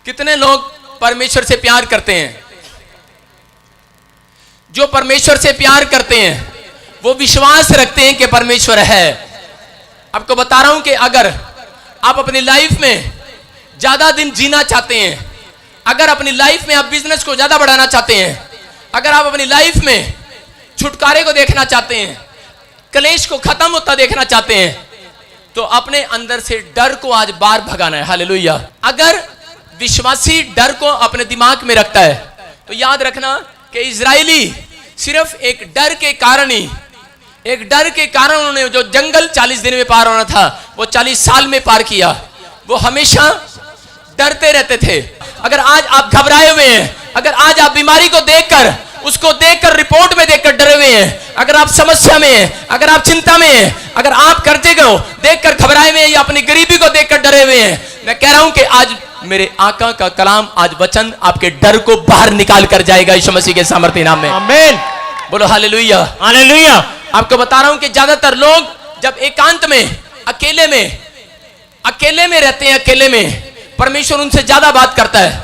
कितने लोग परमेश्वर से प्यार करते हैं? जो परमेश्वर से प्यार करते हैं वो विश्वास रखते हैं कि परमेश्वर है। आपको बता रहा हूं कि अगर आप अपनी लाइफ में ज्यादा दिन जीना चाहते हैं, अगर अपनी लाइफ में आप बिजनेस को ज्यादा बढ़ाना चाहते हैं, अगर आप अपनी लाइफ में छुटकारे को देखना चाहते हैं, क्लेश को खत्म होता देखना चाहते हैं, तो अपने अंदर से डर को आज बाहर भगाना है। हालेलुया। अगर विश्वासी डर को अपने दिमाग में रखता है तो याद रखना कि इजरायली सिर्फ एक डर के कारण ही, एक डर के कारण उन्होंने जो जंगल 40 दिन में पार होना था वो 40 साल में पार किया। वो हमेशा डरते रहते थे। अगर आज आप घबराए हुए हैं, अगर आज आप बीमारी को देखकर, उसको देखकर, रिपोर्ट में देखकर डरे हुए हैं, अगर आप समस्या में हैं, अगर आप चिंता में हैं, अगर आप कर्जे को देखकर घबराए हुए हैं या अपनी गरीबी को देखकर डरे हुए हैं, मैं कह रहा हूं कि आज मेरे आका का कलाम, आज वचन आपके डर को बाहर निकाल कर जाएगा यीशु मसीह के सामर्थ्य नाम में। आमीन। बोलो हालेलुया। हालेलुया। आपको बता रहा हूं कि ज्यादातर लोग जब एकांत में, अकेले में रहते हैं, अकेले में परमेश्वर उनसे ज्यादा बात करता है।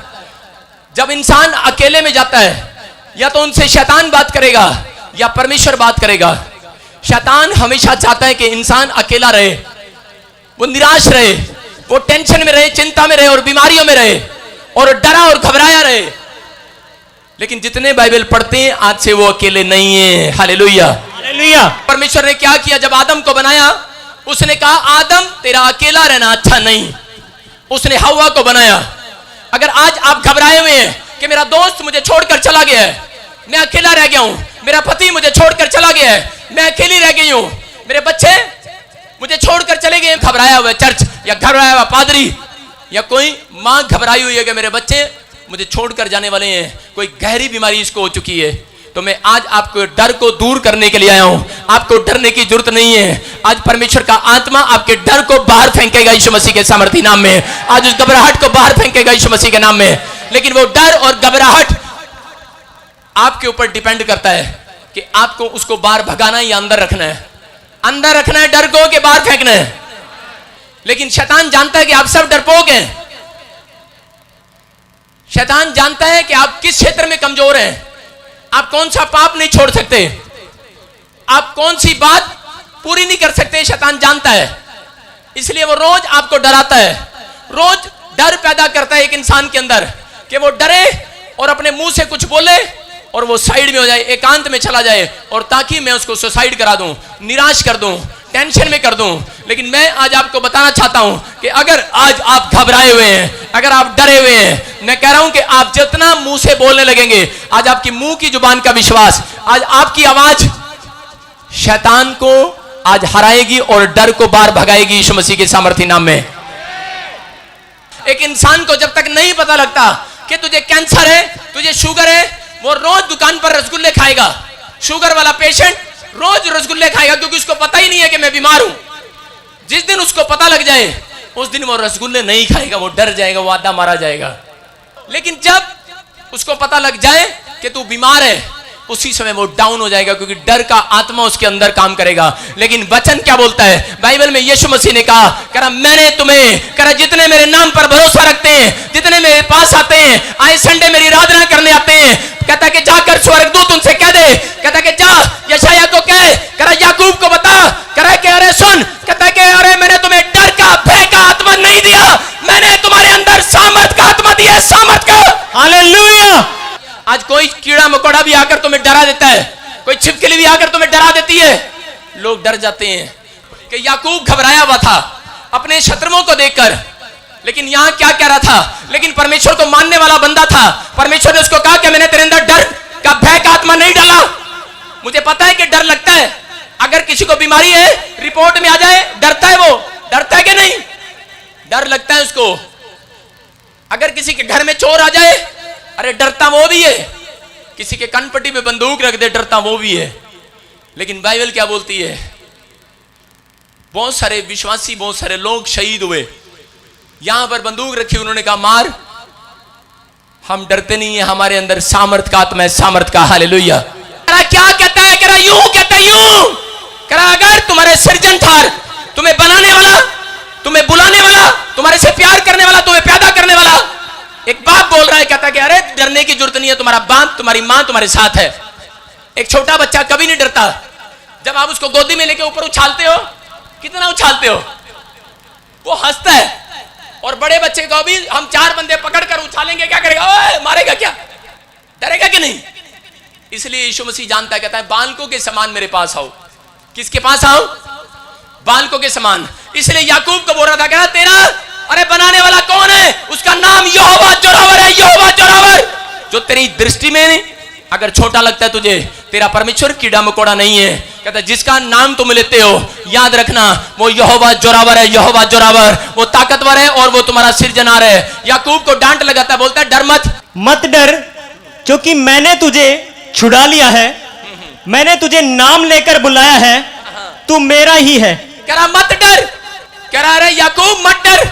जब इंसान अकेले में जाता है या तो उनसे शैतान बात करेगा या परमेश्वर बात करेगा। शैतान हमेशा चाहता है कि इंसान अकेला रहे, वो निराश रहे, वो टेंशन में रहे, चिंता में रहे और बीमारियों में रहे और डरा और घबराया रहे। लेकिन जितने बाइबल पढ़ते हैं आज से वो अकेले नहीं है। हालेलुया। हालेलुया। परमेश्वर ने क्या किया? जब आदम को बनाया उसने कहा आदम तेरा अकेला रहना अच्छा नहीं। उसने हव्वा को बनाया। अगर आज आप घबराए हुए हैं कि मेरा दोस्त मुझे छोड़कर चला गया है, मैं अकेला रह गया हूं, मेरा पति मुझे छोड़कर चला गया है, मैं अकेली रह गई हूं, मेरे बच्चे मुझे छोड़कर चले गए, घबराया हुआ चर्च या घबराया हुआ पादरी या कोई मां घबराई हुई है कि मेरे बच्चे मुझे छोड़कर जाने वाले हैं, कोई गहरी बीमारी इसको हो चुकी है, तो मैं आज आपको डर को दूर करने के लिए आया हूं। आपको डरने की जरूरत नहीं है। आज परमेश्वर का आत्मा आपके डर को बाहर फेंकेगा यीशु मसीह के सामर्थ्य नाम में। आज उस घबराहट को बाहर फेंकेगा यीशु मसीह के नाम में। लेकिन वो डर और घबराहट आपके ऊपर डिपेंड करता है कि आपको उसको बाहर भगाना या अंदर रखना है। अंदर रखना है डर को कि बाहर फेंकना है। लेकिन शैतान जानता है कि आप सब डरपोक हैं। शैतान जानता है कि आप किस क्षेत्र में कमजोर हैं, आप कौन सा पाप नहीं छोड़ सकते, आप कौन सी बात पूरी नहीं कर सकते। शैतान जानता है, इसलिए वो रोज आपको डराता है, रोज डर पैदा करता है एक इंसान के अंदर कि वो डरे और अपने मुंह से कुछ बोले और वो साइड में हो जाए, एकांत में चला जाए, और ताकि मैं उसको सुसाइड करा दूं, निराश कर दूं, टेंशन में कर दूं। लेकिन मैं आज आपको बताना चाहता हूं कि अगर आज आप घबराए हुए हैं, अगर आप डरे हुए हैं, मैं कह रहा हूं कि आप जितना मुंह से बोलने लगेंगे, आज आपकी मुंह की जुबान का विश्वास, आज आपकी आवाज शैतान को आज हराएगी और डर को बाहर भगाएगी यीशु मसीह के सामर्थ्य नाम में। एक इंसान को जब तक नहीं पता लगता कि तुझे कैंसर है, तुझे शुगर है, वो रोज दुकान पर रसगुल्ले खाएगा। शुगर वाला पेशेंट रोज रसगुल्ले खाएगा क्योंकि उसको पता ही नहीं है कि मैं बीमार हूं। जिस दिन उसको पता लग जाए उस दिन वो रसगुल्ले नहीं खाएगा, वो डर जाएगा, वो आधा मारा जाएगा। लेकिन जब उसको पता लग जाए कि तू बीमार है, उसी समय वो डाउन हो जाएगा क्योंकि डर का आत्मा उसके अंदर काम करेगा। लेकिन वचन क्या बोलता है? बाइबल में यीशु मसीह ने कहा मैंने तुम्हें जितने मेरे नाम पर भरोसा रखते हैं, जितने मेरे पास आते हैं, आए संडे मेरी आराधना करने आते हैं, कहता कि जाकर स्वर्गदूत उनसे कह दे, कहता कि जा यशायाह को कह, याकूब को बता, कि अरे सुन, कहता कि अरे मैंने तुम्हें डर का, भय का आत्मा नहीं दिया, मैंने तुम्हारे अंदर सामर्थ का आत्मा दिया, सामर्थ का। हालेलुया। आज कोई कीड़ा मकोड़ा भी आकर तुम्हें डरा देता है, कोई छिपकली भी आकर तुम्हें डरा देती है, लोग डर जाते हैं। कि याकूब घबराया हुआ था अपने शत्रुओं को देखकर, लेकिन यहां क्या कह रहा था? लेकिन परमेश्वर को मानने वाला बंदा था। परमेश्वर ने उसको कहा कि मैंने तेरे अंदर डर का, भय का आत्मा नहीं डाला। मुझे पता है कि डर लगता है, अगर किसी को बीमारी है, रिपोर्ट में आ जाए, डरता है, वो डरता है कि नहीं? डर लगता है उसको। अगर किसी के घर में चोर आ जाए, अरे डरता वो भी है। किसी के कनपट्टी पे बंदूक रख दे, डरता वो भी है। लेकिन बाइबल क्या बोलती है? बहुत सारे विश्वासी, बहुत सारे लोग शहीद हुए, यहां पर बंदूक रखी, उन्होंने कहा मार, हम डरते नहीं है, हमारे अंदर सामर्थ का आत्मा है, सामर्थ का। हालेलुया। क्या कहता है? कह रहा यूं कहता है, यूं कह रहा अगर तुम्हारे सृजनहार, तुम्हें बनाने वाला, तुम्हें बुलाने वाला, तुम्हारे से प्यार करने वाला, तुम्हें पैदा करने वाला एक रहा है, कहता है कि अरे डरने की जरूरत नहीं है, तुम्हारा बाप तुम्हारी मां तुम्हारे साथ है। एक छोटा बच्चा कभी नहीं डरता। जब आप उसको गोदी में लेके ऊपर उछालते हो, कितना उछालते हो, वो हंसता है। और बड़े बच्चे को भी हम 4 बंदे पकड़कर उछालेंगे, क्या करेगा? ओए मारेगा क्या? डरेगा कि नहीं? इसलिए यीशु मसीह जानता है, कहता है बालकों के समान मेरे पास आओ। किसके पास आओ? बालकों के समान। इसलिए याकूब को बोल रहा था, कहना तेरा अरे बनाने वाला कौन है? उसका नाम यहोवा जोरावर है। यहोवा जोरावर, जो तेरी दृष्टि में अगर छोटा लगता है तुझे, तेरा परमेश्वर कीड़ा मकोड़ा नहीं है। कहता है जिसका नाम तुम लेते हो, याद रखना वो यहोवा जोरावर है। यहोवा जोरावर, वो ताकतवर है और वो तुम्हारा सिरजनहार है। याकूब को डांट लगाता है, बोलता है डर मत डर, क्योंकि मैंने तुझे छुड़ा लिया है, मैंने तुझे नाम लेकर बुलाया है, तू मेरा ही है। कह रहा मत डर, कह रहा अरे याकूब मत डर,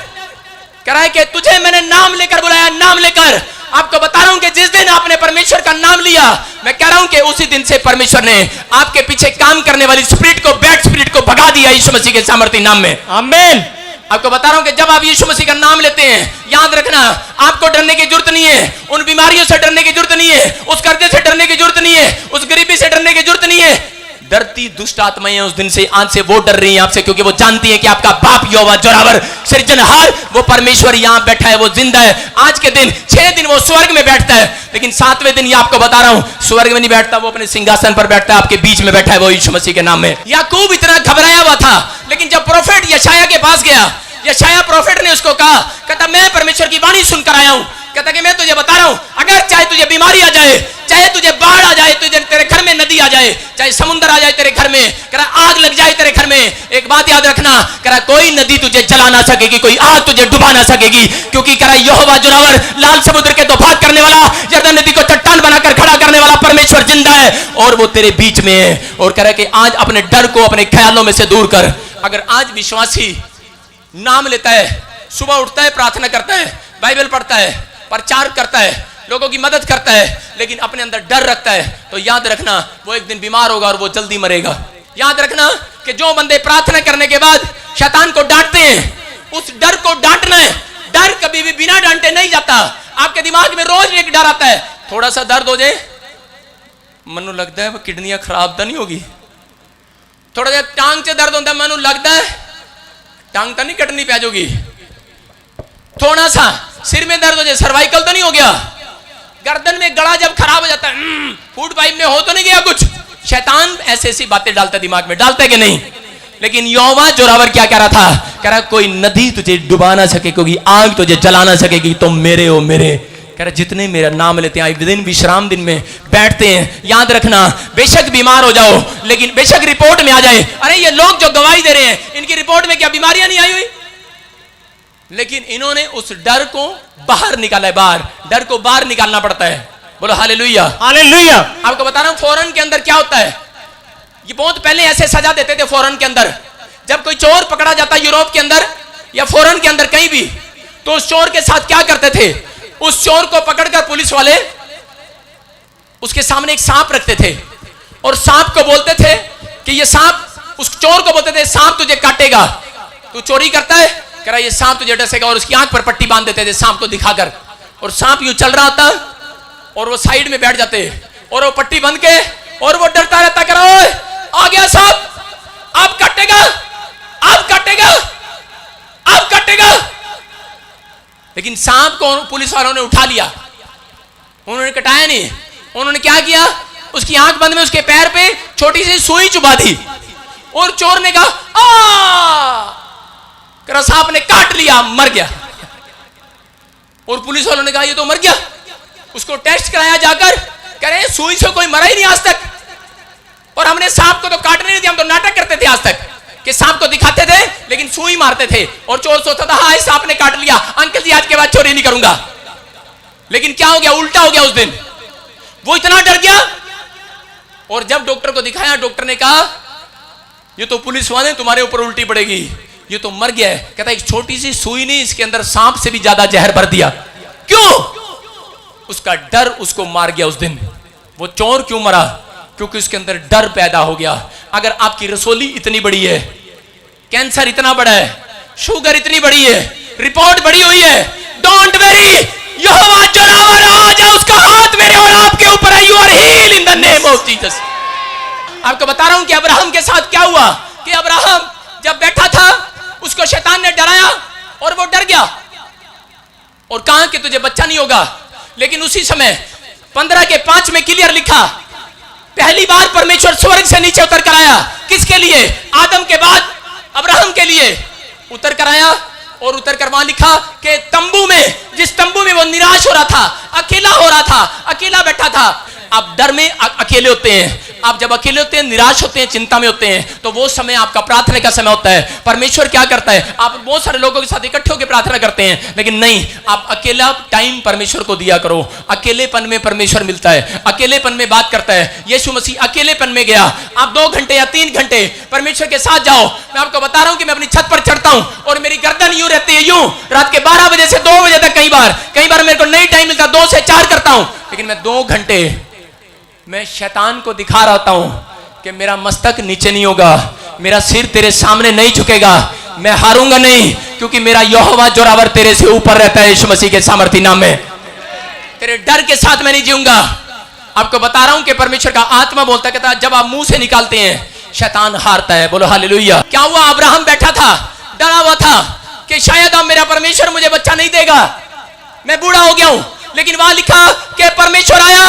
कह रहा है कि तुझे मैंने नाम लेकर बुलाया, नाम लेकर। आपको बता रहा हूं कि जिस दिन आपने परमेश्वर का नाम लिया, मैं कह रहा हूं कि उसी दिन से परमेश्वर ने आपके पीछे काम करने वाली स्पिरिट को, बैड स्पिरिट को भगा दिया यीशु मसीह के सामर्थ्य नाम में। आमीन। आपको बता रहा हूं कि जब आप यीशु मसीह का नाम लेते हैं, याद रखना आपको डरने की जरूरत नहीं है, उन बीमारियों से डरने की जरूरत नहीं है, उस कर्जे से डरने की जरूरत नहीं है, उस गरीबी से डरने की जरूरत नहीं है। डरती दुष्ट आत्माएं उस दिन से, आज से वो डर रही हैं आपसे, क्योंकि वो जानती हैं कि आपका बाप यहोवा जोरावर सृजनहार, वो परमेश्वर यहां बैठा है, वो जिंदा है। आज के दिन 6 दिन वो स्वर्ग में बैठता है, लेकिन 7वें दिन ये आपको बता रहा हूं स्वर्ग में नहीं बैठता, वो अपने सिंहासन पर बैठता है, आपके बीच में बैठा है, वो यीशु मसीह के नाम में। याकूब इतना घबराया हुआ था, लेकिन जब प्रोफेट यशायाह के पास गया, यशायाह प्रोफेट ने उसको कहा, कहता मैं परमेश्वर की वाणी सुनकर आया हूं, कहता कि मैं तुझे बता रहा हूं, अगर चाहे तुझे बीमारी आ जाए, चाहे तुझे बाढ़ आ जाए, तुझे तेरे घर में नदी आ जाए, चाहे समुद्र आ जाए तेरे घर में, कह रहा आग लग जाए तेरे घर में, एक बात याद रखना, कह रहा कोई नदी तुझे जला ना सकेगी, कोई आग तुझे डुबा ना सकेगी, क्योंकि कह रहा यहोवा जोरावर, लाल समुद्र के तूफान करने वाला, यरदन नदी को चट्टान बनाकर खड़ा करने वाला परमेश्वर जिंदा है और वो तेरे बीच में है। और कह रहा कि आज अपने डर को अपने ख्यालों में से दूर कर। अगर आज विश्वासी नाम लेता है, सुबह उठता है, प्रार्थना करता है, बाइबल पढ़ता है, प्रचार करता है, लोगों की मदद करता है, लेकिन अपने अंदर डर रखता है, तो याद रखना वो एक दिन बीमार होगा और वो जल्दी मरेगा। याद रखना कि जो बंदे प्रार्थना करने के बाद शैतान को डांटते हैं, उस डर को डांटना है। डर कभी भी बिना डांटे नहीं जाता। आपके दिमाग में रोज एक डर आता है, थोड़ा सा दर्द हो जाए, मनु लगता है वो किडनियां खराब तो नहीं होगी, थोड़ा सा टांग से दर्द होता है, मनु लगता है टांग तो नहीं कटनी पै जाएगी, थोड़ा सा सिर में दर्द हो जाए, सर्वाइकल तो नहीं हो गया, गर्दन में गला जब खराब हो जाता है, फूड पाइप में हो तो नहीं गया कुछ। शैतान ऐसी ऐसी बातें डालता है दिमाग में, डालता है कि नहीं? लेकिन यहोवा जोरावर क्या कह रहा था? कह रहा कोई नदी तुझे डुबा ना सके, कोई आग तुझे जला ना सकेगी, तुम मेरे हो मेरे। कह रहा जितने मेरा नाम लेते हैं, दिन विश्राम दिन में बैठते हैं, याद रखना बेशक बीमार हो जाओ, लेकिन बेशक रिपोर्ट में आ जाए, अरे ये लोग जो गवाही दे रहे हैं, इनकी रिपोर्ट में क्या बीमारियां नहीं आई हुई, लेकिन इन्होंने उस डर को बाहर निकाला है। बाहर, डर को बाहर निकालना पड़ता है। बोलो हालेलुया, हालेलुया। आपको बता रहा हूं फौरन के अंदर क्या होता है, ये बहुत पहले ऐसे सजा देते थे फौरन के अंदर। जब कोई चोर पकड़ा जाता यूरोप के अंदर या फौरन के अंदर कहीं भी, तो उस चोर के साथ क्या करते थे, उस चोर को पकड़कर पुलिस वाले उसके सामने एक सांप रखते थे और सांप को बोलते थे कि ये सांप, उस चोर को बोलते थे सांप तुझे काटेगा, तू चोरी करता है, कह रहा ये सांप तुझे डसेगा, और उसकी आंख पर पट्टी बांध देते थे सांप को दिखाकर, और सांप यूं चल रहा होता और वो साइड में बैठ जाते और वो पट्टी बंद के और वो डरता रहता, कह रहा आ गया सांप, अब काटेगा, अब काटेगा, अब काटेगा। लेकिन सांप को पुलिस वालों ने उठा लिया, उन्होंने कटाया नहीं, उन्होंने क्या किया, उसकी आंख बंद में उसके पैर पे छोटी सी सुई चुबा दी और चोर ने कहा आ, सांप ने काट लिया, मर गया। और पुलिस वालों ने कहा ये तो मर गया। उसको टेस्ट कराया जाकर, कह रहे सुई से कोई मरा ही नहीं आज तक, और हमने सांप को तो काटने नहीं दिया, हम तो नाटक करते थे आज तक कि सांप को दिखाते थे लेकिन सुई मारते थे, और चोर सोचता था हाँ सांप ने काट लिया, अंकल जी आज के बाद चोरी नहीं करूंगा। लेकिन क्या हो गया, उल्टा हो गया। उस दिन वो इतना डर गया, और जब डॉक्टर को दिखाया, डॉक्टर ने कहा ये तो पुलिस वाले तुम्हारे ऊपर उल्टी पड़ेगी, ये तो मर गया है। कहता एक छोटी सी सुई ने इसके अंदर सांप से भी ज्यादा जहर भर दिया। क्यों? उसका डर उसको मार गया उस दिन। वो चोर क्यों मरा? क्योंकि उसके अंदर डर पैदा हो गया। अगर आपकी रसोली इतनी बड़ी है, कैंसर इतना बड़ा है, शुगर इतनी बड़ी है, रिपोर्ट बड़ी हुई है, don't very, Jehovah Zorawar of Jesus. आपको बता रहा हूं कि अब्राहम के साथ क्या हुआ कि अब्राहम जब बैठा था उसको शैतान ने डराया और वो डर गया और कहा कि तुझे बच्चा नहीं होगा। लेकिन उसी समय 15:5 में क्लियर लिखा, पहली बार परमेश्वर स्वर्ग से नीचे उतर कर आया। किसके लिए? आदम के बाद अब्राहम के लिए उतर कर आया और उतर कर वहां लिखा कि तंबू में, जिस तंबू में वो निराश हो रहा था, अकेला हो रहा था, अकेला बैठा था। आप डर में अकेले होते हैं, आप जब अकेले होते हैं, निराश होते हैं, चिंता में होते हैं, तो वो समय आपका प्रार्थना का समय होता है। परमेश्वर क्या करता है, आप बहुत सारे लोगों के साथ इकट्ठे होकर प्रार्थना करते हैं, लेकिन नहीं, आप अकेला टाइम परमेश्वर को दिया करो। अकेलेपन में परमेश्वर मिलता है, अकेलेपन में बात करता है। यीशु मसीह अकेलेपन में गया। आप 2 घंटे या 3 घंटे परमेश्वर के साथ जाओ। मैं आपको बता रहा हूं कि मैं अपनी छत पर चढ़ता हूं और मेरी गर्दन यूं रहती है, यूं रात के 12 बजे से 2 बजे तक। कई बार मेरे को नहीं टाइम मिलता, 2 से 4 करता हूं, लेकिन मैं 2 घंटे मैं शैतान को दिखा रहता हूं कि मेरा मस्तक नीचे नहीं होगा, मेरा सिर तेरे सामने नहीं झुकेगा, मैं हारूंगा नहीं, क्योंकि मेरा यहोवा जोरावर तेरे से ऊपर रहता है। यीशु मसीह के सामर्थी नाम में तेरे डर के साथ मैं नहीं जीऊंगा। आपको बता रहा हूं कि परमेश्वर का आत्मा बोलता कहता है, जब आप मुंह से निकालते हैं शैतान हारता है। बोलो हालेलुया। क्या हुआ? अब्राहम बैठा था, डरा हुआ था कि शायद अब मेरा परमेश्वर मुझे बच्चा नहीं देगा, मैं बूढ़ा हो गया हूं। लेकिन वहां लिखा कि परमेश्वर आया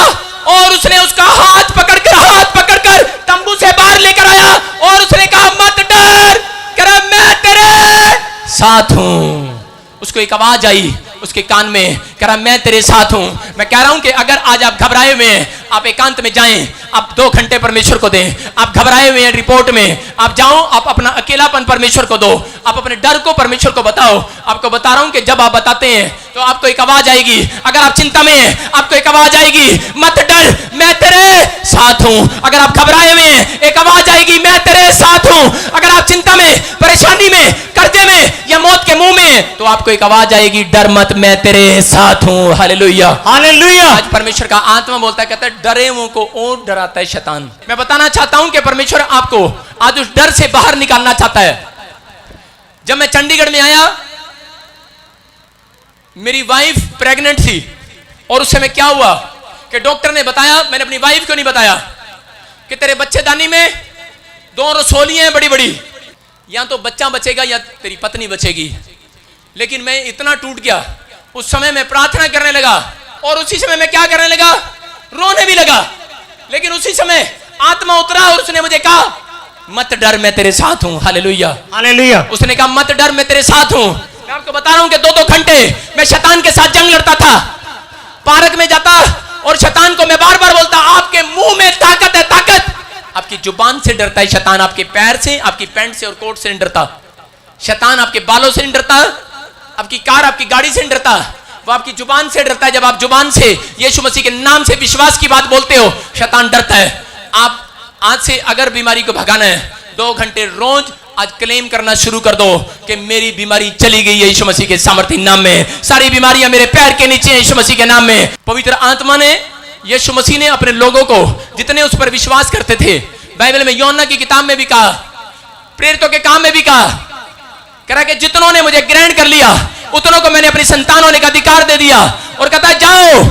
और उसने उसका हाथ पकड़कर तंबू से बाहर लेकर आया और उसने कहा, मत डर, कह मैं तेरे साथ हूं। उसको एक आवाज आई उसके कान में, कह रहा मैं तेरे साथ हूं। मैं कह रहा हूं कि अगर आज आप घबराए हुए हैं, आप एकांत में जाएं, आप 2 घंटे परमेश्वर को दें। आप घबराए हुए हैं रिपोर्ट में, आप जाओ, आप अपना अकेलापन परमेश्वर को दो, आप अपने डर को परमेश्वर को बताओ। आपको बता रहा हूं कि जब आप बताते हैं तो आपको एक आवाज आएगी। अगर आप चिंता में हैं, आपको एक आवाज आएगी, मत डर, मैं तेरे साथ हूं। अगर आप घबराए हुए हैं, एक आवाज आएगी, मैं तेरे साथ हूं। अगर आप चिंता में, परेशानी में, कर्जे में या मौत के मुंह में, तो आपको एक आवाज आएगी, डर मत, मैं तेरे साथ हूं। Hallelujah, hallelujah. आज परमेश्वर का आत्मा बोलता है, कहता है डरे हुओं को और डराता है शैतान। मैं बताना चाहता हूं कि परमेश्वर आपको आज उस डर से बाहर निकालना चाहता है। जब मैं चंडीगढ़ में आया, मेरी वाइफ प्रेग्नेंट थी और उस समय क्या हुआ कि डॉक्टर ने बताया, मैंने अपनी वाइफ को नहीं बताया, कि तेरे बच्चेदानी में 2 रसोलियां हैं बड़ी बड़ी, या तो बच्चा बचेगा या तेरी पत्नी बचेगी। लेकिन मैं इतना टूट गया, उस समय मैं प्रार्थना करने लगा और उसी समय मैं क्या करने लगा, रोने भी लगा। लेकिन उसी समय आत्मा उतरा और उसने मुझे कहा, मत डर, मैं तेरे साथ हूं। Hallelujah, hallelujah. उसने कहा, मत डर, मैं तेरे साथ हूं। मैं आपको बता रहा हूं कि 2-2 घंटे मैं शैतान के साथ जंग लड़ता था। पार्क में जाता और शैतान को मैं बार-बार बोलता, आपके मुंह में ताकत है, ताकत। आपकी जुबान से डरता है शैतान, आपके पैर से, आपकी पैंट से और कोट से नहीं डरता। शैतान आपके बालों से नहीं डरता, आपकी कार, आपकी गाड़ी से नहीं डरता, वो आपकी जुबान से डरता है। जब आप जुबान से यीशु मसीह के नाम से विश्वास की बात बोलते हो, शैतान डरता है। आप आज से अगर बीमारी को भगाना है, 2 घंटे रोज आज क्लेम करना शुरू कर दो कि मेरी बीमारी चली गई है यीशु मसीह के सामर्थी नाम में। सारी बीमारियां मेरे पैर के नीचे हैं यीशु मसीह के नाम में। पवित्र आत्मा ने, यीशु मसीह ने अपने लोगों को, जितने उस पर विश्वास करते थे, बाइबल में योना की किताब में भी कहा, प्रेरितों के काम में भी कहा, कह रहा कि जितनों ने मुझे ग्रहण कर लिया उतनों को मैंने अपनी संतान होने का अधिकार दे दिया। और कहता है जाओ,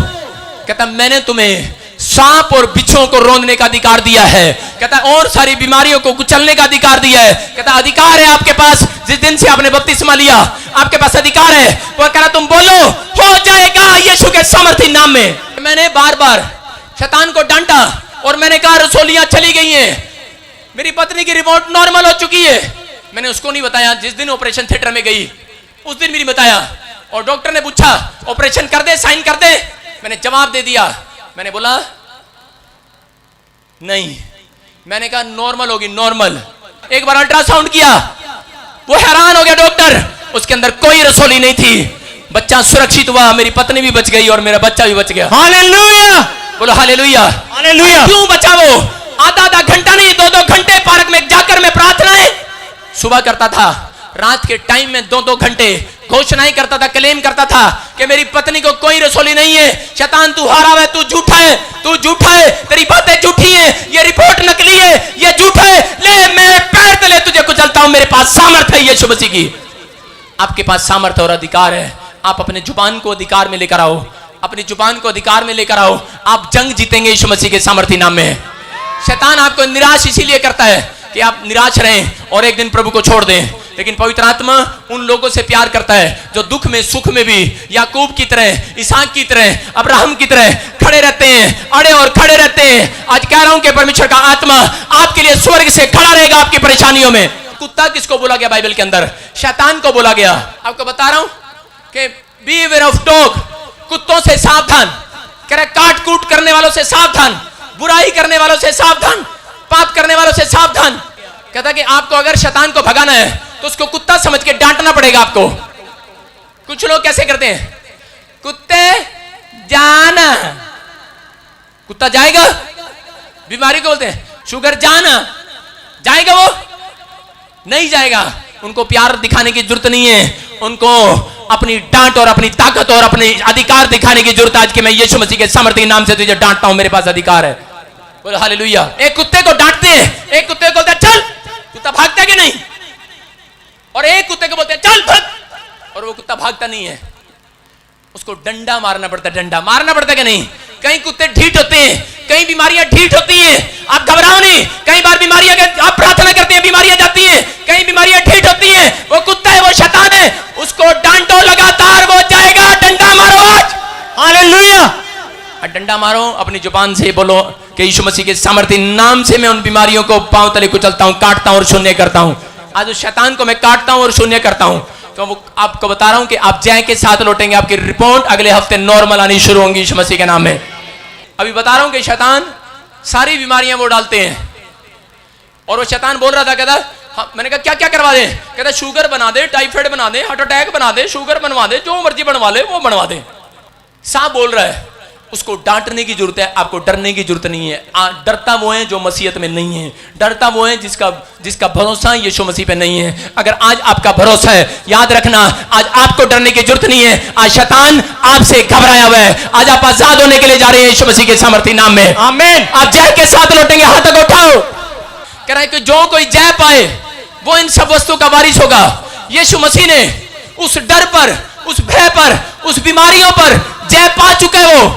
कहता मैंने तुम्हें सांप और बिच्छुओं को रौंदने का अधिकार दिया है, कहता है और सारी बीमारियों को कुचलने का अधिकार दिया है। कहता अधिकार है आपके पास, जिस दिन से आपने बपतिस्मा लिया आपके पास अधिकार है। वो कह रहा तुम बोलो, हो जाएगा यीशु के सामर्थी नाम में। मैंने बार-बार शैतान को डांटा और मैंने कहा रसोलियां चली गई हैं, मेरी पत्नी की रिपोर्ट नॉर्मल हो चुकी है। मैंने उसको नहीं बताया, जिस दिन ऑपरेशन थिएटर में गई उस दिन भी नहीं बताया। और डॉक्टर ने पूछा ऑपरेशन कर दे, साइन कर दे, मैंने जवाब दे दिया। मैंने बोला नहीं, मैंने कहा नॉर्मल होगी, नॉर्मल। एक बार अल्ट्रासाउंड किया, वो हैरान हो गया डॉक्टर, उसके अंदर कोई रसोली नहीं थी, बच्चा सुरक्षित हुआ, मेरी पत्नी भी बच गई और मेरा बच्चा भी बच गया। हालेलुया, बोलो हालेलुया, हालेलुया। क्यों बचा वो? आधा घंटा नहीं, 2-2 घंटे पार्क में जाकर मैं प्रार्थनाएं सुबह करता था, रात के टाइम में 2-2 घंटे घोषणाएं करता था, क्लेम करता था कि मेरी पत्नी को कोई रसोली नहीं है। शैतान तू हारा है, तू झूठा है, तू झूठा है, तेरी बातें झूठी हैं, ये रिपोर्ट नकली है, ये झूठा है। ले मेरे पैर तले तुझे कुचलता हूं, मेरे पास सामर्थ है यीशु मसीह की। आपके पास सामर्थ और अधिकार है। आप अपने जुबान को अधिकार में लेकर आओ, अपनी जुबान को अधिकार में लेकर आओ। आप जंग जीतेंगे यीशु मसीह के सामर्थी नाम में। शैतान आपको निराश इसीलिए करता है कि आप निराश रहें और एक दिन प्रभु को छोड़ दें। लेकिन पवित्र आत्मा उन लोगों से प्यार करता है जो दुख में सुख में भी याकूब की तरह, इसहाक की तरह, अब्राहम की तरह खड़े रहते हैं, अड़े और खड़े रहते हैं। आज कह रहा हूं कि परमेश्वर का आत्मा आपके लिए स्वर्ग से खड़ा रहेगा आपकी परेशानियों में। कुत्ता किसको बोला गया बाइबल के अंदर? शैतान को बोला गया। आपको बता रहा हूं कि बीवेयर ऑफ डॉग, कुत्तों से सावधान। कह रहा काट कूट करने वालों से सावधान, बुराई करने वालों से सावधान, पाप करने वालों से सावधान। कहता कि आपको अगर शैतान को भगाना है तो उसको कुत्ता समझ के डांटना पड़ेगा आपको। कुछ लोग कैसे करते हैं, कुत्ते जाना, कुत्ता जाएगा, बीमारी को बोलते हैं शुगर जाना, जाएगा वो नहीं जाएगा। उनको प्यार दिखाने की जरूरत नहीं है, उनको अपनी डांट और अपनी ताकत और अपने अधिकार दिखाने की जरूरत है। आज कि मैं यीशु मसीह के सामर्थ्य नाम से तुझे डांटता हूं, मेरे पास अधिकार है। बोलो हालेलुया। एक कुत्ते को डांटते हैं, एक कुत्ते को बोलते हैं चल, कुत्ता भागता है कि नहीं, और एक कुत्ते को बोलते हैं चल भाग, और वो कुत्ता भागता नहीं है। उसको डंडा मारना पड़ता है, डंडा मारना पड़ता है कि नहीं। कई कुत्ते ढीठ होते हैं, कई बीमारियां ढीठ होती हैं, आप घबराओ नहीं। कई बार बीमारियां, आप प्रार्थना करते हैं बीमारियां जाती हैं, कई बीमारियां ढीठ होती हैं। वो कुत्ता है, वो शैतान है, उसको डांटो लगातार, वो जाएगा। डंडा मारो आज, हालेलुया। डंडा मारो, अपनी जुबान से बोलो कि यीशु मसीह के सामर्थ्य नाम से मैं उन बीमारियों को पांव तले कुचलता हूं, काटता हूं और शून्य करता हूं। आज उस शैतान को मैं काटता हूं और शून्य करता हूं। तो वो आपको बता रहा हूं कि आप जय के साथ लौटेंगे, आपकी रिपोर्ट अगले हफ्ते नॉर्मल आनी शुरू होंगी यीशु मसीह के नाम में। अभी बता रहा हूं कि शैतान सारी बीमारियां वो डालते हैं। और वो शैतान बोल रहा था, कहता हाँ, मैंने कहा क्या क्या करवा दे? कहता शुगर बना दे, टाइफाइड बना दे, हार्ट अटैक बना दे, शुगर बनवा दे, जो मर्जी बनवा ले वो बनवा दे। साहब बोल रहा है, उसको डांटने की जरूरत है, आपको डरने की जरूरत नहीं है। डरता वो है जो मसीहत में नहीं है, डरता वो है जिसका भरोसा यीशु मसीह पे नहीं है। अगर आज आपका भरोसा है, याद रखना आज आपको डरने की जरूरत नहीं है। आज शैतान आपसे घबराया हुआ है, आज आप आजाद होने के लिए जा रहे हैं यीशु मसीह के सामर्थ्य नाम में। आमीन। आप जय के साथ लौटेंगे, हाथ तक उठाओ। कह रहा है कि जो कोई जय पाए वो इन सब वस्तुओं का वारिस होगा। यीशु मसीह ने उस डर पर, उस भय पर, उस बीमारियों पर जय पा चुके हो।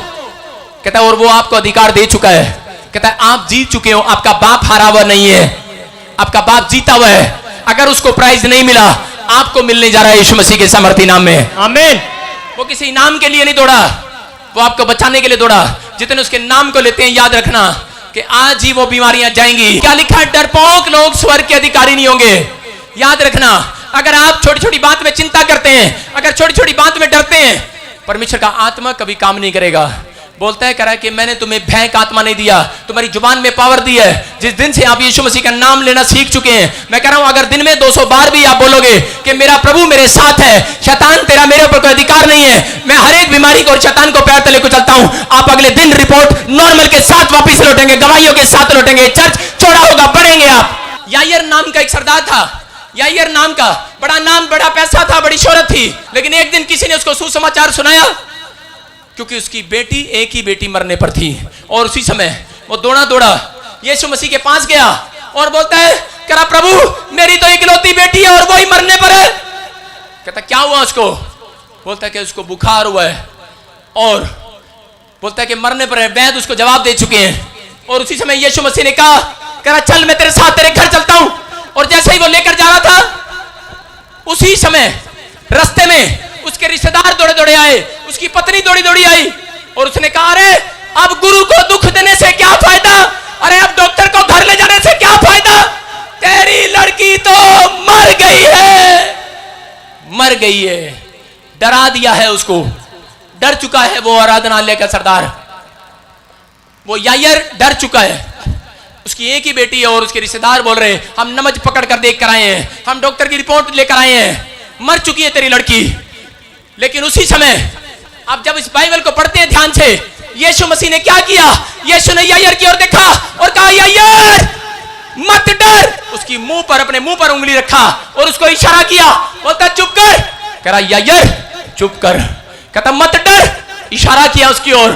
कहता है और वो आपको अधिकार दे चुका है। कहता है आप जीत चुके हो, आपका बाप हारा हुआ नहीं है, आपका बाप जीता हुआ है। अगर उसको प्राइज नहीं मिला, आपको मिलने जा रहा है यीशु मसीह के सामर्थ्य नाम में। आमीन। वो किसी इनाम के लिए नहीं दौड़ा, वो आपको बचाने के लिए दौड़ा। जितने उसके नाम को लेते हैं, याद रखना कि आज ही वो बीमारियां जाएंगी। क्या लिखा है, डरपोक लोग स्वर्ग के अधिकारी नहीं होंगे। याद रखना, अगर आप छोटी छोटी बात में चिंता करते हैं, अगर छोटी छोटी बात में डरते हैं, परमेश्वर का आत्मा कभी काम नहीं करेगा। बोलता है, कह रहा है कि मैंने तुम्हें भय का आत्मा नहीं दिया, तुम्हारी जुबान में पावर दी है। जिस दिन से आप यीशु मसीह का नाम लेना सीख चुके हैं, मैं कह रहा हूं अगर दिन में 200 बार भी आप बोलोगे कि मेरा प्रभु मेरे साथ है, शैतान तेरा मेरे ऊपर कोई अधिकार नहीं है, मैं हर एक बीमारी को और शैतान को पैर तले कुचलता हूं, आप अगले दिन रिपोर्ट नॉर्मल के साथ वापिस लौटेंगे, गवाहियों के साथ लौटेंगे, चर्च चौड़ा होगा, बढ़ेंगे आप। यायर नाम का एक सरदार था, यायर नाम का, बड़ा नाम, बड़ा पैसा था, बड़ी शोहरत थी। लेकिन एक दिन किसी ने उसको सुसमाचार सुनाया, क्योंकि उसकी बेटी, एक ही बेटी मरने पर थी। और उसी समय वो दौड़ा दौड़ा यीशु मसीह के पास गया और बोलता है, कह रहा प्रभु मेरी तो इकलौती बेटी है और वो ही मरने पर है। कहता क्या हुआ उसको? बोलता है कि उसको बुखार हुआ है, और बोलता है कि मरने पर है। वैद्य उसको जवाब दे चुके हैं। और उसी समय यीशु मसीह ने कहा, कह रहा चल मैं तेरे साथ तेरे घर चलता हूं। और जैसे ही वो लेकर जा रहा था, उसी समय रास्ते में उसके रिश्तेदार दौड़े दौड़े आए, उसकी पत्नी दौड़ी दौड़ी आई, और उसने कहा अरे अब गुरु को दुख देने से क्या फायदा, अरे अब डॉक्टर को घर ले जाने से क्या फायदा, तेरी लड़की तो मर गई है, मर गई है। डरा दिया है उसको, डर चुका है वो आराधनालय का सरदार, वो यायर डर चुका है। उसकी एक ही बेटी है और उसके रिश्तेदार बोल रहे हैं हम नमज पकड़ कर देख कर आए हैं, हम डॉक्टर की रिपोर्ट लेकर आए हैं, मर चुकी है तेरी लड़की। लेकिन उसी समय आप जब इस बाइबल को पढ़ते हैं ध्यान से, यीशु मसीह ने क्या किया? यीशु ने यायर की ओर देखा और कहा यायर मत डर। उसकी मुंह पर, अपने मुंह पर उंगली रखा और उसको इशारा किया, बोलता चुप कर। कह रहा यायर चुप कर। कहता मत डर, इशारा किया उसकी ओर।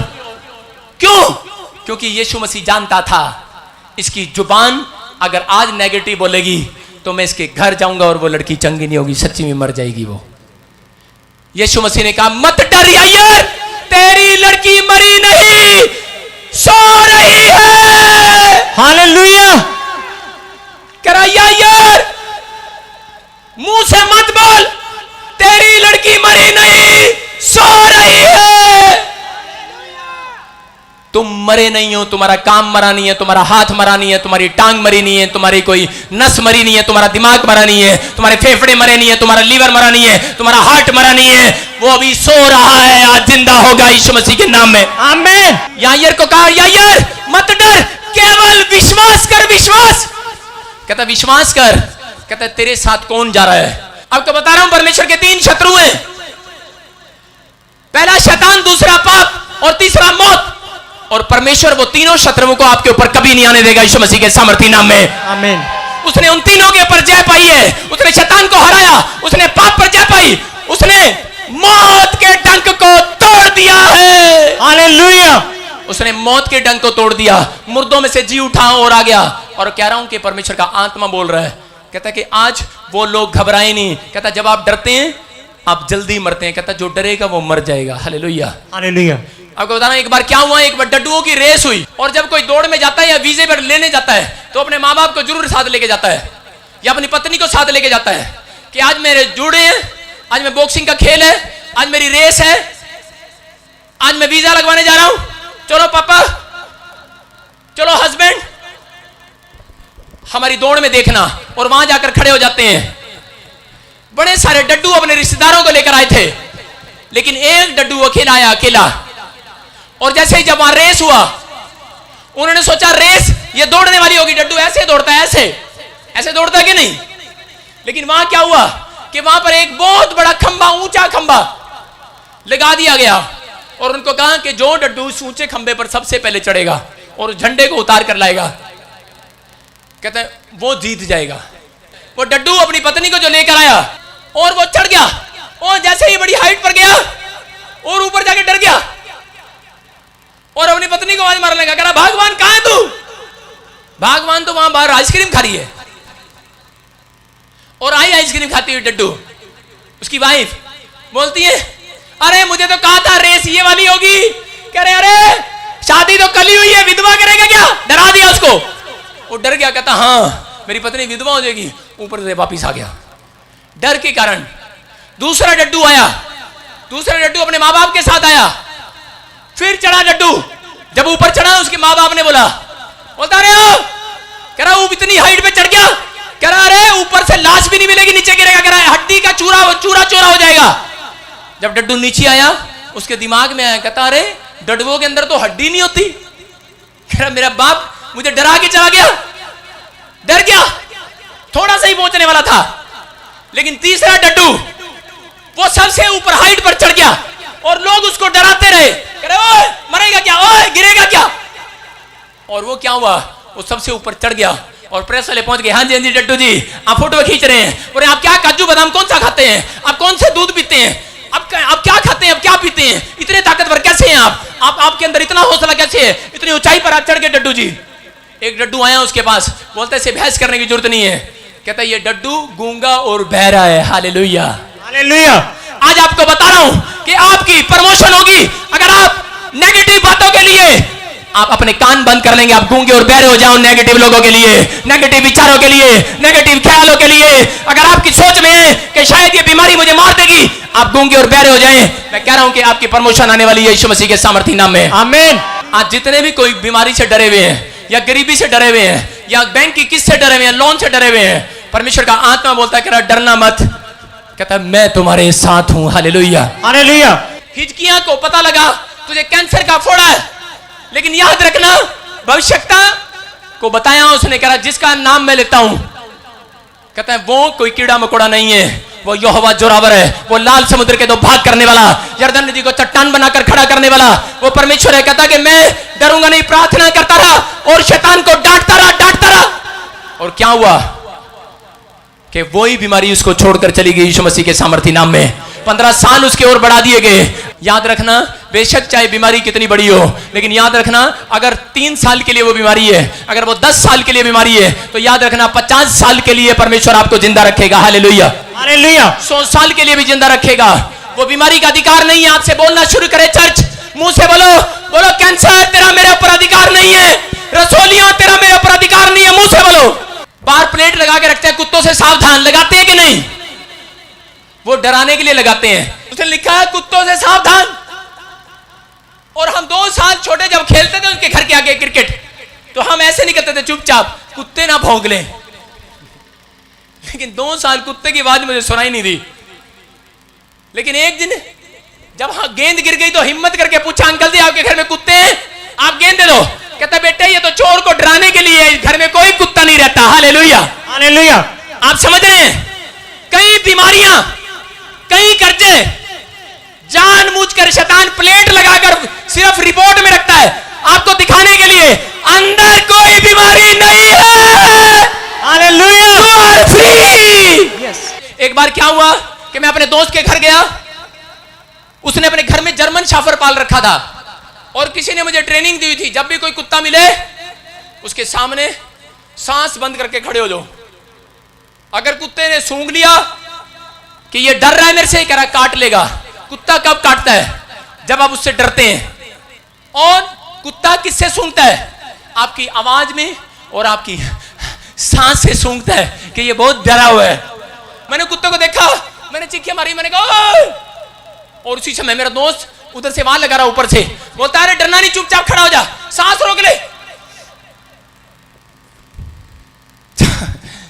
क्यों? क्योंकि यीशु मसीह जानता था इसकी जुबान अगर आज नेगेटिव बोलेगी तो मैं इसके घर जाऊंगा और वो लड़की चंगी नहीं होगी, सच्ची में मर जाएगी वो। यीशु मसीह ने कहा मत डर यायर, तेरी लड़की मरी नहीं, सो रही है। हालेलुया। कह रहा यार मुंह से मत बोल, तेरी लड़की मरी नहीं, सो रही है। तुम मरे नहीं हो, तुम्हारा काम मरा नहीं है, तुम्हारा हाथ मरा नहीं है, तुम्हारी टांग मरी नहीं है, तुम्हारी कोई नस मरी नहीं है, तुम्हारा दिमाग मरा नहीं है, तुम्हारे फेफड़े मरे नहीं है, तुम्हारा लीवर मरा नहीं है, तुम्हारा हार्ट मरा नहीं है, वो अभी सो रहा है, आज जिंदा होगा यीशु मसीह के नाम में। आमीन। यायर को कहा यायर मत डर, केवल विश्वास कर, विश्वास। कहता विश्वास कर। कहता तेरे साथ कौन जा रहा है? आपको बता रहा हूं परमेश्वर के 3 शत्रु हैं। पहला शैतान, दूसरा पाप और तीसरा मौत। और परमेश्वर वो तीनों शत्रुओं को आपके ऊपर कभी नहीं आने देगा यीशु मसीह के सामर्थी नाम में। आमीन। उसने उन तीनों के ऊपर जय पाई है। उसने शैतान को हराया, उसने पाप पर जय पाई, उसने मौत के डंक को तोड़ दिया है। हालेलुया। उसने मौत के डंक को तोड़ दिया, मुर्दों में से जी उठा और आ गया। और कह रहा हूं कि परमेश्वर का आत्मा बोल रहा है, कहता कि आज वो लोग घबराए नहीं। कहता जब आप डरते हैं आप जल्दी मरते हैं। कहता जो डरेगा वो मर जाएगा। हालेलुया। हालेलुया। आपको बताना एक बार क्या हुआ, एक बार डड्डुओं की रेस हुई। और जब कोई दौड़ में जाता है या वीजे पर लेने जाता है तो अपने माँ बाप को जरूर साथ लेके जाता है, या अपनी पत्नी को साथ लेके जाता है कि आज मेरे जुड़े हैं, आज मैं बॉक्सिंग का खेल है, आज मेरी रेस है, आज मैं वीजा लगवाने जा रहा हूं, चलो पापा, चलो हस्बैंड, हमारी दौड़ में देखना। और वहां जाकर खड़े हो जाते हैं। बड़े सारे डड्डू अपने रिश्तेदारों को लेकर आए थे, लेकिन एक डड्डू अकेला आया, अकेला। और जैसे ही जब वहां रेस हुआ, उन्होंने सोचा रेस ये दौड़ने वाली होगी, डड्डू ऐसे दौड़ता है, ऐसे ऐसे दौड़ता है कि नहीं। लेकिन वहां क्या हुआ कि वहां पर एक बहुत बड़ा खंबा, ऊंचा खंबा लगा दिया गया। और उनको कहा कि जो डड्डू उस ऊंचे खंबे पर सबसे पहले चढ़ेगा और झंडे को उतार कर लाएगा, कहते हैं वो जीत जाएगा। वो डड्डू अपनी पत्नी को जो लेकर आया और वो चढ़ गया, और जैसे ही बड़ी हाइट पर गया और ऊपर जाके डर गया और अपनी पत्नी को आवाज मारने लगा, कह रहा भगवान कहां है तू? भगवान तो वहां बाहर आइसक्रीम खा रही है। और आई आइसक्रीम खाती हुई डड्डू, उसकी वाइफ बोलती है अरे मुझे तो कहा था रेस ये वाली होगी। कह रहे अरे शादी तो कल ही हुई है, विधवा करेगा क्या? डरा दिया उसको। वो डर गया, कहता हाँ मेरी पत्नी विधवा हो जाएगी। ऊपर से वापिस आ गया डर के कारण। दूसरा डड्डू आया, दूसरा डड्डू अपने माँ बाप के साथ आया, फिर चढ़ा डड्डू। जब ऊपर चढ़ा उसके माँ बाप ने बोलता अरे आओ। कह रहा वो इतनी हाइट पे चढ़ गया, कह रहा अरे ऊपर से लाश भी नहीं मिलेगी, नीचे गिरेगा। कह रहा हड्डी का चूरा चूरा हो जाएगा। जब डड्डू नीचे आया उसके दिमाग में आया, कहता अरे डड्डुओं के अंदर तो हड्डी नहीं होती। कह रहा मेरा बाप मुझे डरा के चला गया, डर गया, थोड़ा सा ही पहुंचने वाला था। लेकिन तीसरा डड्डू वो सबसे ऊपर हाइट पर चढ़ गया और लोग उसको डराते रहे, कह रहे ओए मरेगा क्या, ओए गिरेगा क्या। और वो क्या हुआ, वो सबसे ऊपर चढ़ गया और प्रेस वाले पहुंच गए। हाँ जी हाँ जी डड्डू जी आप फोटो खींच रहे हैं। बोले आप क्या काजू बादाम कौन सा खाते हैं, आप कौन से दूध पीते हैं, आप क्या खाते हैं, आप क्या पीते हैं, इतने ताकतवर कैसे हैं आप आपके अंदर इतना हौसला कैसे है, इतनी ऊंचाई पर आप चढ़ गए डड्डू जी। एक डड्डू आया उसके पास, बोलते इसे बहस करने की जरूरत नहीं है। कहता ये डड्डू गूंगा और बहरा है। Hallelujah hallelujah. आज आपको बता रहा हूं कि आपकी प्रमोशन होगी अगर आप नेगेटिव बातों के लिए आप अपने कान बंद कर लेंगे। आप गूंगे और बहरे हो जाओ नेगेटिव लोगों के लिए, नेगेटिव विचारों के लिए, नेगेटिव ख्यालों के लिए। अगर आपकी सोच में है कि शायद ये बीमारी मुझे मार देगी, आप गूंगे और बहरे हो जाएं। मैं कह रहा हूं कि आपकी प्रमोशन आने वाली है यीशु मसीह के सामर्थी नाम में। आमीन। आज जितने भी कोई बीमारी से डरे हुए हैं, या गरीबी से डरे हुए हैं, या बैंक की किस्त से डरे हुए हैं, लोन से डरे हुए हैं, परमेश्वर का आत्मा बोलता है कि डरना मत। कहता है मैं तुम्हारे साथ हूं। Hallelujah hallelujah. हिजकिय्याह को पता लगा तुझे कैंसर का फोड़ा है, लेकिन याद रखना भविष्यता को बताया उसने, कह रहा जिसका नाम मैं लेता हूं, कहता है वो कोई कीड़ा मकोड़ा नहीं है, वो यहोवा जोरावर है, वो लाल समुद्र के दो भाग करने वाला, यरदन नदी को चट्टान बनाकर खड़ा करने वाला वो परमेश्वर है। कहता कि मैं डरूंगा नहीं, प्रार्थना करता रहा और शैतान को डांटता रहा। और क्या हुआ कि वही बीमारी उसको छोड़कर चली गई यीशु मसीह के सामर्थी नाम में। 15 साल उसके और बढ़ा दिए गए। याद रखना बेशक चाहे बीमारी कितनी बड़ी हो, लेकिन याद रखना अगर 3 साल के लिए वो बीमारी है, अगर वो 10 साल के लिए बीमारी है, तो याद रखना 50 साल के लिए परमेश्वर आपको जिंदा रखेगा। Hallelujah hallelujah. 100 साल के लिए भी जिंदा रखेगा। वो बीमारी का अधिकार नहीं है। आपसे बोलना शुरू करे चर्च, मुंह से बोलो कैंसर तेरा मेरे ऊपर अधिकार नहीं है, रसोलियां तेरा मेरे ऊपर अधिकार नहीं है, मुंह से बोलो। बाहर प्लेट लगा के रखते हैं, कुत्तों से सावधान, लगाते हैं कि नहीं? वो डराने के लिए लगाते हैं। उसने लिखा है कुत्तों से सावधान। और हम 2 साल छोटे जब खेलते थे उनके घर के आगे क्रिकेट, तो हम ऐसे नहीं करते थे चुपचाप, कुत्ते ना भौंक लें। लेकिन 2 साल कुत्ते की आवाज मुझे सुनाई नहीं दी। लेकिन एक दिन जब गेंद गिर गई तो हिम्मत करके पूछा, अंकल जी आपके घर में कुत्ते हैं, आप गेंद दे दो। कहता बेटे ये तो चोर को डराने के लिए है, घर में कोई कुत्ता नहीं रहता। Hallelujah, hallelujah. आप समझ रहे हैं? कई बीमारियां, कई कर्जे, जानबूझकर शैतान प्लेट लगाकर सिर्फ रिपोर्ट में रखता है, आपको दिखाने के लिए अंदर कोई बीमारी नहीं है। Hallelujah, you are free. Yes. एक बार क्या हुआ कि मैं अपने दोस्त के घर गया, उसने अपने घर में जर्मन शाफर पाल रखा था और किसी ने मुझे ट्रेनिंग दी हुई थी, जब भी कोई कुत्ता मिले उसके सामने सांस बंद करके खड़े हो जाओ। अगर कुत्ते ने सूंघ लिया कि ये डर रहा है मेरे से, कह रहा काट लेगा। कुत्ता कब काटता है? जब आप उससे डरते हैं। और कुत्ता किससे सूंघता है? आपकी आवाज में और आपकी सांस से सूंघता है कि ये बहुत डरा हुआ है। मैंने कुत्ते को देखा, मैंने चीखें मारी, मैंने कहा ओए! और उसी समय मेरा दोस्त उधर से वहां लगा रहा, ऊपर से बोलता है डरना नहीं, चुपचाप खड़ा हो जा, सांस रोक ले।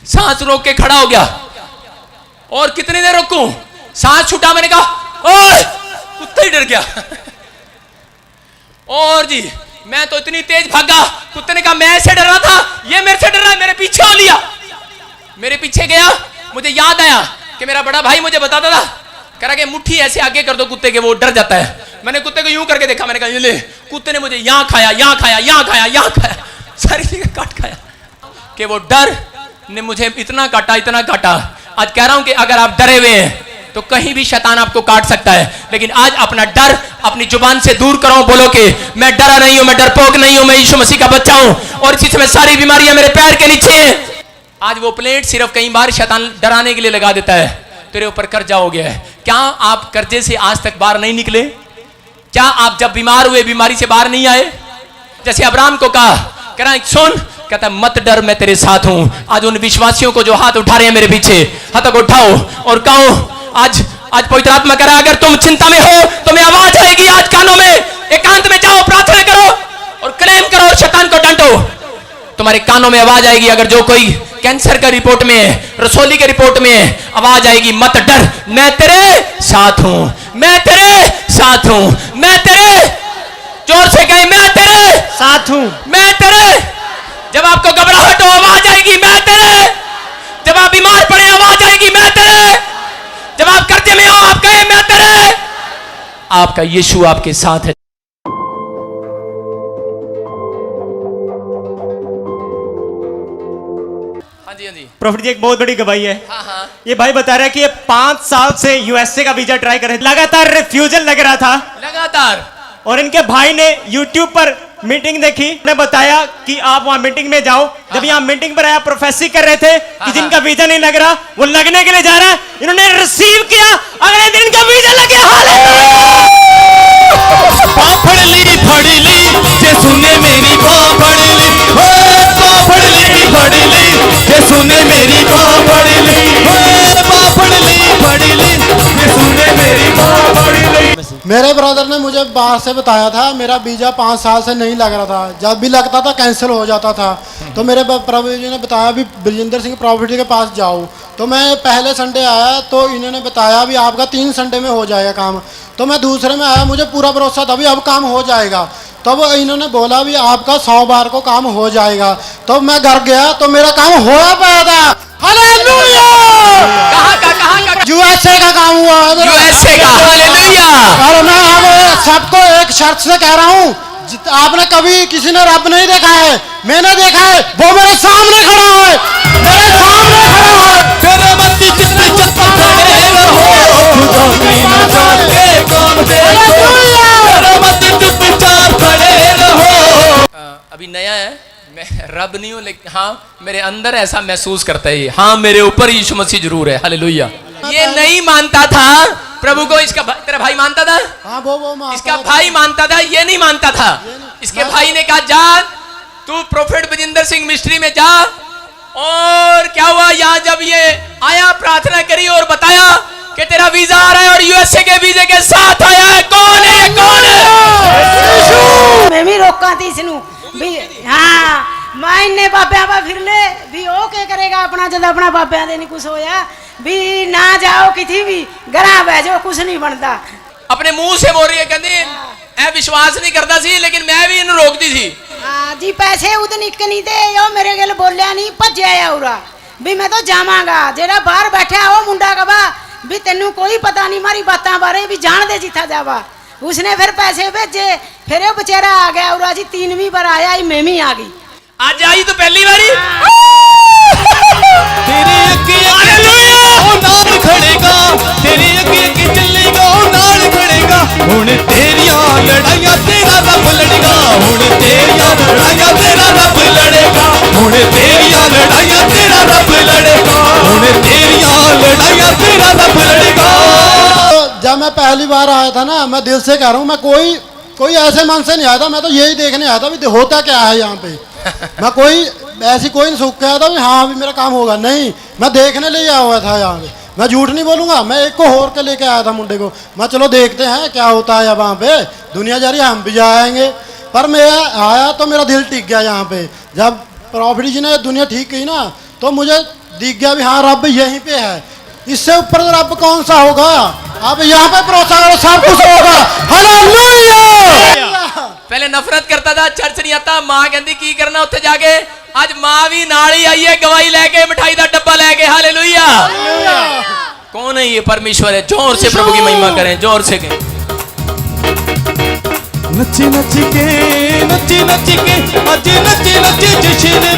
सांस रोक के खड़ा हो गया। और कितनी देर रोकूं? सांस छूटा, मैंने कहा ओए! कुत्ता ही डर गया। और जी मैं तो इतनी तेज भागा, कुत्ते ने कहा मैं ऐसे डर रहा था, ये मेरे से डर रहा है, मेरे पीछे हो लिया। मेरे पीछे गया, मुझे याद आया कि मेरा बड़ा भाई मुझे बताता था, कह रहा कि मुट्ठी ऐसे आगे कर दो कुत्ते के, वो डर जाता है। मैंने कुत्ते को यूं करके देखा, मैंने कहा ये ले। कुत्ते ने मुझे यहां खाया, यहां खाया, यहां खाया, यहां खाया, सारी जगह काट खाया कि वो डर ने मुझे इतना काटा, इतना काटा। आज कह रहा हूं कि अगर आप डरे हुए हैं तो कहीं भी शैतान आपको काट सकता है, लेकिन आज अपना डर अपनी जुबान से दूर करो। बोलो कि मैं डरा नहीं हूं, मैं डरपोक नहीं हूं, मैं यीशु मसीह का बच्चा हूं और इसी समय सारी बीमारियां मेरे पैर के नीचे हैं। आज वो प्लेट सिर्फ कई बार शैतान डराने के लिए लगा देता है। तेरे ऊपर कर्जा हो गया है, क्या आप कर्जे से आज तक बाहर नहीं निकले? क्या आप जब बीमार हुए बीमारी से बाहर नहीं आए? जैसे अब्राहम को कहा, कह रहा सुन, कहता मत डर, मैं तेरे साथ हूं। आज उन विश्वासियों को जो हाथ उठा रहे हैं मेरे पीछे, हाथ को उठाओ और कहो, आज पवित्र आत्मा कह रहा है अगर तुम चिंता में हो तो मैं आवाज आएगी आज कानों में, एकांत में जाओ, प्रार्थना करो और क्लेम करो और शैतान को डांटो। तुम्हारे कानों में आवाज आएगी। अगर जो कोई कैंसर का रिपोर्ट में है, रसोली के रिपोर्ट में है, आवाज आएगी मत डर, मैं तेरे साथ हूं, मैं तेरे साथ हूं, मैं तेरे, जोर से कहें मैं तेरे साथ हूं, मैं तेरे। जब आपको घबराहट हो आवाज आएगी मैं तेरे। जब आप बीमार पड़े आवाज आएगी मैं तेरे। जब आप कर्जे में हो आप कहें मैं तेरे। आपका यीशु आपके साथ है। हाँ जी, हाँ जी, प्रॉफिट जी एक बहुत बड़ी गवाही है। हाँ हाँ, ये भाई बता रहा है कि ये 5 साल से यूएसए का वीजा ट्राई कर रहे थे, लगातार रिफ्यूजल लग रहा था। लगातार। और इनके भाई ने यूट्यूब पर मीटिंग देखी, ने बताया कि आप वहां मीटिंग में जाओ। जब यहाँ मीटिंग पर आया, प्रोफेसी कर रहे थे कि जिनका वीजा नहीं लग रहा वो लगने के लिए जा रहा है। इन्होंने रिसीव किया, अगले दिन का वीजा लग गया। पापड़ ली फड़ी ली जे सुने मेरी पापड़ ली, पापड़ ली फड़ी ली जे सुने मेरी पापड़ ली, पापड़ ली फड़ी ली जे सुने मेरी पापड़ ली। मेरे ब्रदर ने मुझे बाहर से बताया था, मेरा वीज़ा 5 साल से नहीं लग रहा था, जब भी लगता था कैंसिल हो जाता था। तो मेरे प्रभु जी ने बताया भी बलजिंदर सिंह प्रॉफिट के पास जाओ। तो मैं पहले संडे आया तो इन्होंने बताया भी आपका 3 संडे में हो जाएगा काम। तो मैं दूसरे में आया, मुझे पूरा भरोसा था भी अब काम हो जाएगा। तब इन्होंने बोला भी आपका 100 बार को काम हो जाएगा। तो मैं घर गया तो मेरा काम हो पाया था। हालेलुया! कहाँ का? यूएसए का काम हुआ है। यूएसए का। हालेलुया! और मैं अब सबको एक शर्त से कह रहा हूँ, आपने कभी किसी ने रब नहीं देखा है, मैंने देखा है, वो मेरे सामने खड़ा है, मेरे सामने खड़ा है। तेरे मत्ती कितने चप्पल खड़े रहो, खुदा की नजर के कौन देखो, तेरे मत्ती चुपचाप खड़े रहो। अभी नया है, मैं रब नहीं हूं, लेकिन हाँ मेरे अंदर ऐसा महसूस करता है, हाँ मेरे ऊपर यीशु मसीह जरूर है। हालेलुया! ये नहीं मानता था प्रभु को, इसका तेरा भाई मानता था। हाँ वो मानता इसका था। भाई मानता था, ये नहीं मानता था। इसके भाई ने कहा जा तू प्रोफेट बजिंदर सिंह मिस्ट्री में जा। और क्या हुआ, यहाँ जब ये आया प्रार्थना करी और बताया कि तेरा वीजा आ रहा है और यूएसए के वीजे के साथ आया है। कौन है, कौन है? मैं भी रोका थी इसनू भी। हाँ मैं इन्ने बाबिया पा फिर ले भी ओ के करेगा अपना जब अपना बाबिया दे नहीं कुछ होया भी ना जाओ किसी भी घरा बह जाओ कुछ नहीं बनता। अपने मुंह से बोल रही है, कहती ऐ विश्वास नहीं करता सी लेकिन मैं भी इन्हें रोक दी थी। हाँ जी पैसे उद निक नहीं थे यो मेरे गल बोलिया नहीं भजे आया उरा भी मैं तो जावांगा। जेड़ा बाहर बैठा वो मुंडा कबा भी तेनू कोई पता नहीं मारी बातों बारे भी जान दे जिथा जावा। उसने फिर पैसे भेजे फिर वो बेचारा आ गया उरा जी। 3वीं बार आया ही मैं भी आ गई। आज आई तो पहली बारी। तेरे अगे ओ नाल खड़ेगा, तेरे अगे चलेगा ओ नाल खड़ेगा। हुण तेरियां लड़ाइयां तेरा रब लड़ेगा, हुण तेरियां लड़ाइयां तेरा रब लड़ेगा, हुण तेरियां लड़ाइयां तेरा रब लड़ेगा, हुण तेरियां लड़ाइयां तेरा रब लड़ेगा। तो जब मैं पहली बार आया था ना, मैं दिल से कह रहा हूँ, मैं कोई ऐसे मन से नहीं आया था। मैं तो यही देखने आया था भी होता क्या है यहाँ पे। मैं कोई ऐसी कोई नहीं सोच के आया था भी हाँ भी मेरा काम होगा, नहीं मैं देखने लिए आया हुआ था यहाँ पे। मैं झूठ नहीं बोलूँगा, मैं एक को होर के लेके आया था मुंडे को। मैं चलो देखते हैं क्या होता है वहाँ पे, दुनिया जा रही है हम भी जाएंगे। पर मैं आया तो मेरा दिल टिक गया यहाँ पे। जब प्रॉफिट जी ने दुनिया ठीक की ना तो मुझे दिख गया भी हाँ रब यहीं पे है, इससे ऊपर रब कौन सा होगा। अब यहाँ पे भरोसा करो सब कुछ होगा। हालेलुया। पहले नफरत करता था, चर्च नहीं आता। मां कहती की करना उत्थे जाके। आज मां भी नाल ही आई है गवाही लेके, मिठाई का डब्बा लेके। हालेलुया। कौन है ये? परमेश्वर है। जोर से प्रभु की महिमा करें, जोर से कहें। नची नच के, नची नच के, अज नची नच जश्न